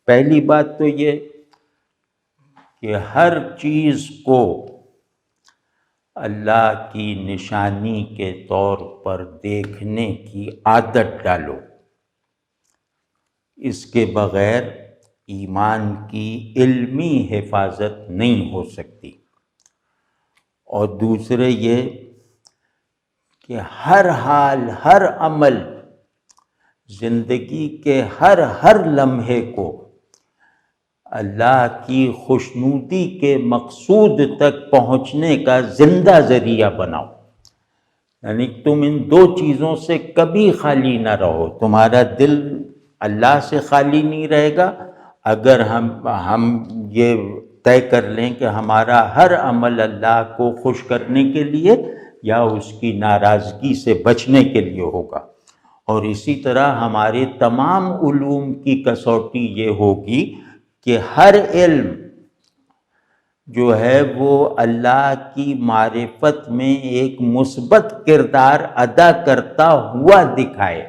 پہلی بات تو یہ کہ ہر چیز کو اللہ کی نشانی کے طور پر دیکھنے کی عادت ڈالو، اس کے بغیر ایمان کی علمی حفاظت نہیں ہو سکتی۔ اور دوسرے یہ کہ ہر حال، ہر عمل، زندگی کے ہر لمحے کو اللہ کی خوشنودی کے مقصود تک پہنچنے کا زندہ ذریعہ بناؤ۔ یعنی تم ان دو چیزوں سے کبھی خالی نہ رہو۔ تمہارا دل اللہ سے خالی نہیں رہے گا اگر ہم یہ طے کر لیں کہ ہمارا ہر عمل اللہ کو خوش کرنے کے لیے یا اس کی ناراضگی سے بچنے کے لیے ہوگا۔ اور اسی طرح ہمارے تمام علوم کی کسوٹی یہ ہوگی کہ ہر علم جو ہے وہ اللہ کی معرفت میں ایک مثبت کردار ادا کرتا ہوا دکھائے۔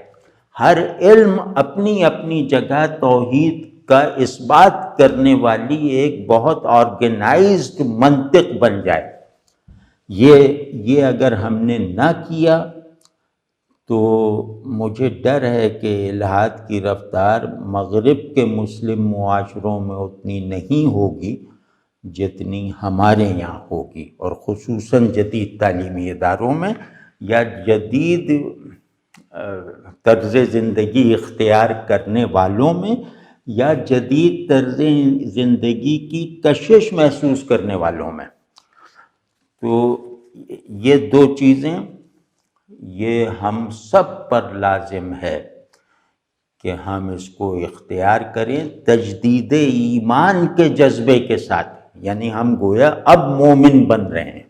ہر علم اپنی اپنی جگہ توحید کا اثبات کرنے والی ایک بہت آرگنائزڈ منطق بن جائے۔ یہ اگر ہم نے نہ کیا تو مجھے ڈر ہے کہ الحاد کی رفتار مغرب کے مسلم معاشروں میں اتنی نہیں ہوگی جتنی ہمارے یہاں ہوگی، اور خصوصاً جدید تعلیمی اداروں میں یا جدید طرز زندگی اختیار کرنے والوں میں یا جدید طرز زندگی کی کشش محسوس کرنے والوں میں۔ تو یہ دو چیزیں یہ ہم سب پر لازم ہے کہ ہم اس کو اختیار کریں تجدید ایمان کے جذبے کے ساتھ، یعنی ہم گویا اب مومن بن رہے ہیں۔